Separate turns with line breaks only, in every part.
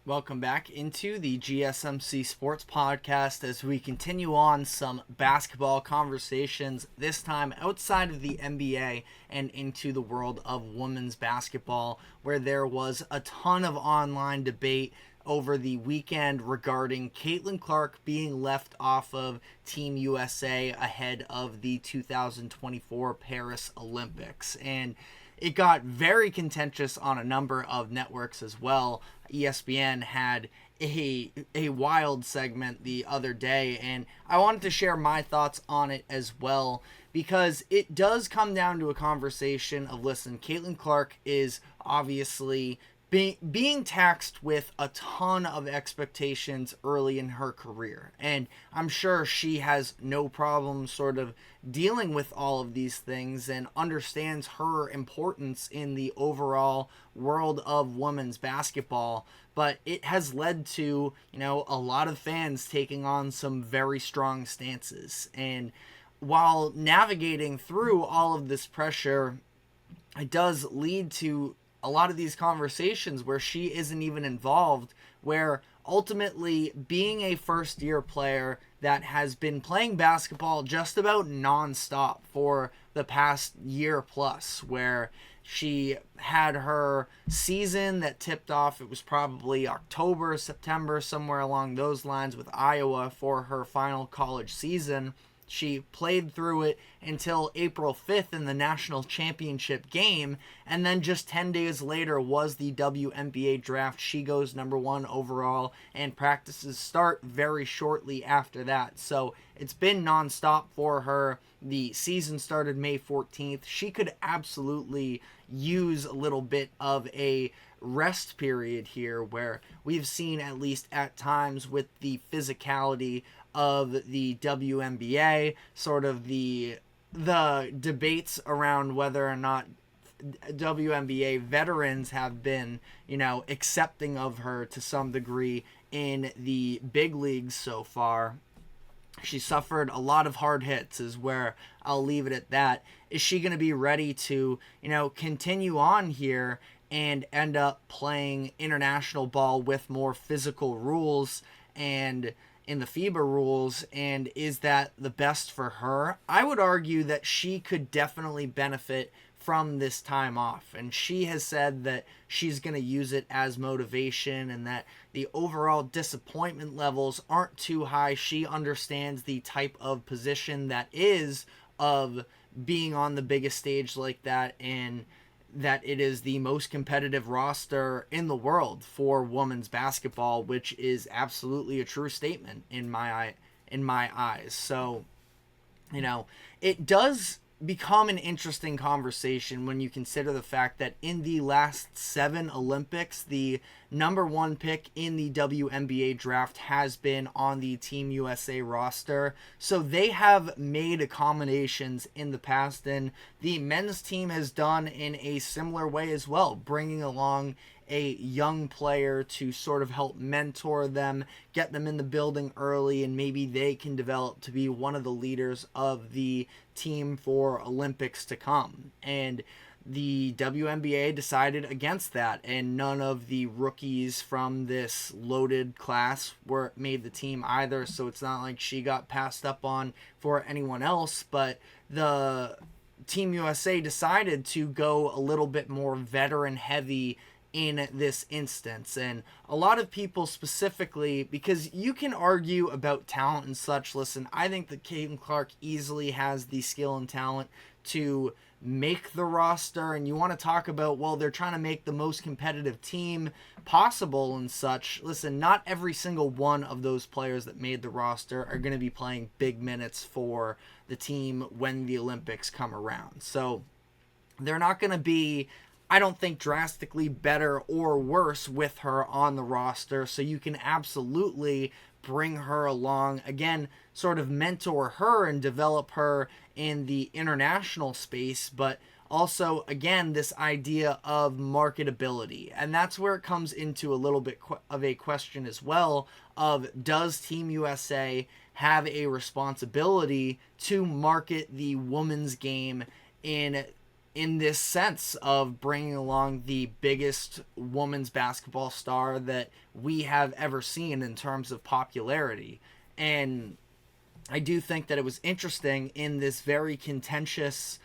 Welcome back into the GSMC Sports Podcast as we continue on some basketball conversations, this time outside of the NBA and into the world of women's basketball, where there was a ton of online debate over the weekend regarding Caitlin Clark being left off of Team USA ahead of the 2024 Paris Olympics. And it got very contentious on a number of networks as well. ESPN had a wild segment the other day, and I wanted to share my thoughts on it as well, because it does come down to a conversation of, listen, Caitlin Clark is obviously being taxed with a ton of expectations early in her career. And I'm sure she has no problem sort of dealing with all of these things and understands her importance in the overall world of women's basketball. But it has led to, a lot of fans taking on some very strong stances. And while navigating through all of this pressure, it does lead to a lot of these conversations where she isn't even involved, where ultimately being a first-year player that has been playing basketball just about nonstop for the past year plus, where she had her season that tipped off, it was probably October, September, somewhere along those lines with Iowa for her final college season. She played through it until April 5th in the national championship game, and then just 10 days later was the WNBA draft. She goes number 1 overall, and practices start very shortly after that. So it's been nonstop for her. The season started May 14th. She could absolutely use a little bit of a rest period here, where we've seen, at least at times, with the physicality of the WNBA, sort of the debates around whether or not WNBA veterans have been, accepting of her to some degree in the big leagues so far. She suffered a lot of hard hits, is where I'll leave it at that. Is she going to be ready to, continue on here and end up playing international ball with more physical rules and in the FIBA rules, and is that the best for her? I would argue that she could definitely benefit from this time off, and she has said that she's going to use it as motivation, and that the overall disappointment levels aren't too high. She understands the type of position that is of being on the biggest stage like that, and that it is the most competitive roster in the world for women's basketball, which is absolutely a true statement in my eyes. So, it does become an interesting conversation when you consider the fact that in the last 7 Olympics, the number 1 pick in the WNBA draft has been on the Team USA roster. So they have made accommodations in the past, and the men's team has done in a similar way as well, bringing along a young player to sort of help mentor them, get them in the building early, and maybe they can develop to be one of the leaders of the team for Olympics to come. And the WNBA decided against that, and none of the rookies from this loaded class made the team either, so it's not like she got passed up on for anyone else. But the Team USA decided to go a little bit more veteran heavy in this instance. And a lot of people specifically, because you can argue about talent and such, listen, I think that Caitlin Clark easily has the skill and talent to make the roster, and you want to talk about, well, they're trying to make the most competitive team possible and such. Listen, not every single one of those players that made the roster are going to be playing big minutes for the team when the Olympics come around. So they're not going to be, I don't think, drastically better or worse with her on the roster. So you can absolutely bring her along, again, sort of mentor her and develop her in the international space, but also, again, this idea of marketability. And that's where it comes into a little bit of a question as well of, does Team USA have a responsibility to market the women's game in in this sense of bringing along the biggest women's basketball star that we have ever seen in terms of popularity. And I do think that it was interesting in this very contentious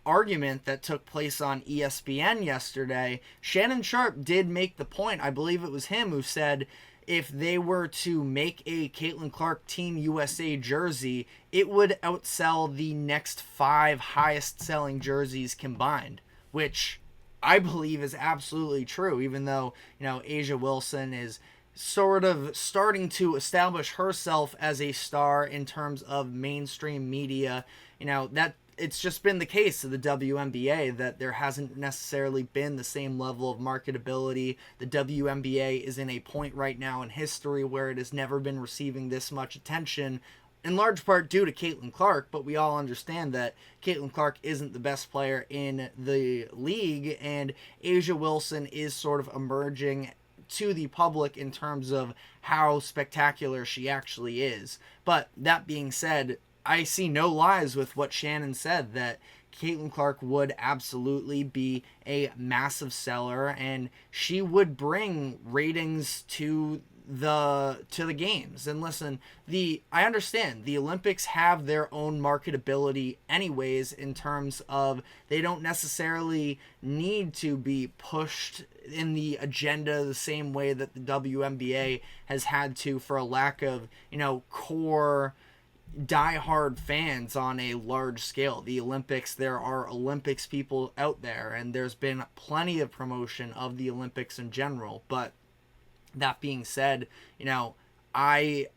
argument that took place on ESPN yesterday. Shannon Sharp did make the point, I believe it was him who said, if they were to make a Caitlin Clark Team USA jersey, it would outsell the next 5 highest selling jerseys combined, which I believe is absolutely true, even though, A'ja Wilson is sort of starting to establish herself as a star in terms of mainstream media. That it's just been the case of the WNBA that there hasn't necessarily been the same level of marketability. The WNBA is in a point right now in history where it has never been receiving this much attention, in large part due to Caitlin Clark, but we all understand that Caitlin Clark isn't the best player in the league, and A'ja Wilson is sort of emerging to the public in terms of how spectacular she actually is. But that being said, I see no lies with what Shannon said, that Caitlin Clark would absolutely be a massive seller, and she would bring ratings to the games. And listen, I understand the Olympics have their own marketability anyways, in terms of they don't necessarily need to be pushed in the agenda the same way that the WNBA has had to, for a lack of core diehard fans on a large scale. The Olympics, there are Olympics people out there, and there's been plenty of promotion of the Olympics in general. But that being said, I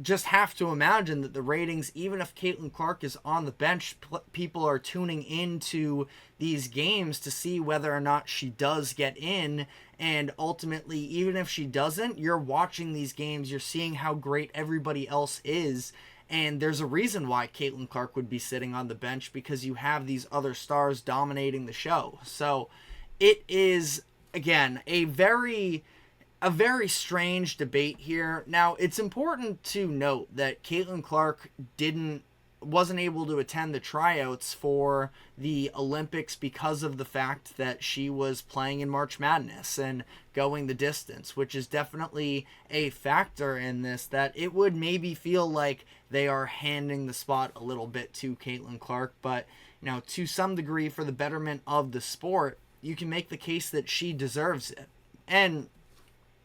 just have to imagine that the ratings, even if Caitlin Clark is on the bench, people are tuning into these games to see whether or not she does get in. And ultimately, even if she doesn't, you're watching these games, you're seeing how great everybody else is. And there's a reason why Caitlin Clark would be sitting on the bench, because you have these other stars dominating the show. So it is, again, a very strange debate here. Now, it's important to note that Caitlin Clark wasn't able to attend the tryouts for the Olympics because of the fact that she was playing in March Madness and going the distance, which is definitely a factor in this, that it would maybe feel like they are handing the spot a little bit to Caitlin Clark. But, to some degree, for the betterment of the sport, you can make the case that she deserves it. And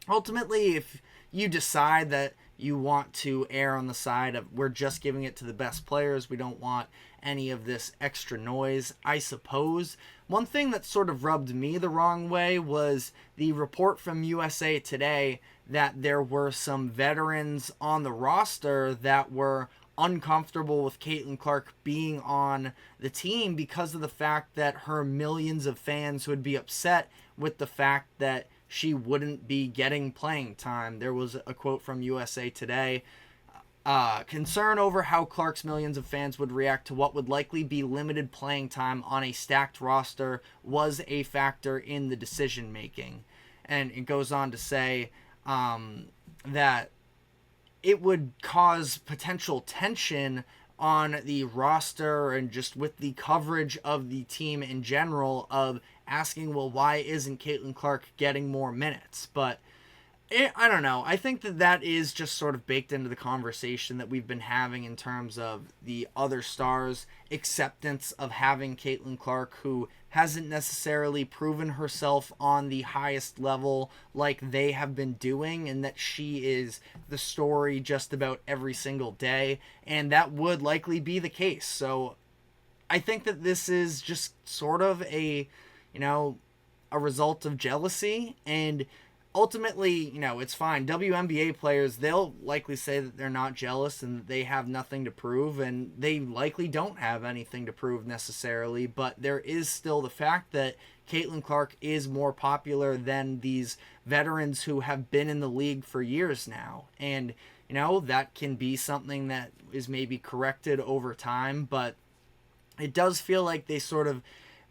ultimately, if you decide that you want to err on the side of we're just giving it to the best players, we don't want any of this extra noise, I suppose. One thing that sort of rubbed me the wrong way was the report from USA Today that there were some veterans on the roster that were uncomfortable with Caitlin Clark being on the team because of the fact that her millions of fans would be upset with the fact that she wouldn't be getting playing time. There was a quote from USA Today. Concern over how Clark's millions of fans would react to what would likely be limited playing time on a stacked roster was a factor in the decision making. And it goes on to say that it would cause potential tension on the roster and just with the coverage of the team in general, of asking, well, why isn't Caitlin Clark getting more minutes? But I don't know. I think that is just sort of baked into the conversation that we've been having in terms of the other stars' acceptance of having Caitlin Clark, who hasn't necessarily proven herself on the highest level like they have been doing, and that she is the story just about every single day, and that would likely be the case. So I think that this is just sort of a result of jealousy, and ultimately, it's fine. WNBA players, they'll likely say that they're not jealous and that they have nothing to prove, and they likely don't have anything to prove necessarily, but there is still the fact that Caitlin Clark is more popular than these veterans who have been in the league for years now. And, that can be something that is maybe corrected over time, but it does feel like they sort of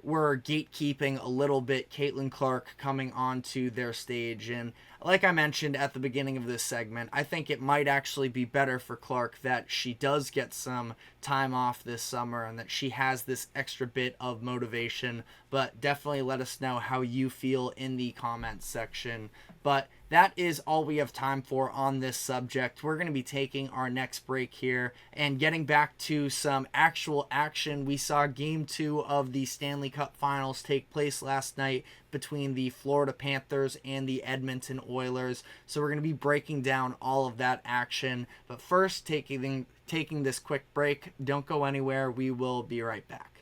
were gatekeeping a little bit Caitlin Clark coming onto their stage. And like I mentioned at the beginning of this segment, I think it might actually be better for Clark that she does get some time off this summer and that she has this extra bit of motivation. But definitely let us know how you feel in the comments section. But that is all we have time for on this subject. We're going to be taking our next break here and getting back to some actual action. We saw Game 2 of the Stanley Cup Finals take place last night between the Florida Panthers and the Edmonton Oilers. So we're going to be breaking down all of that action. But first, taking this quick break. Don't go anywhere. We will be right back.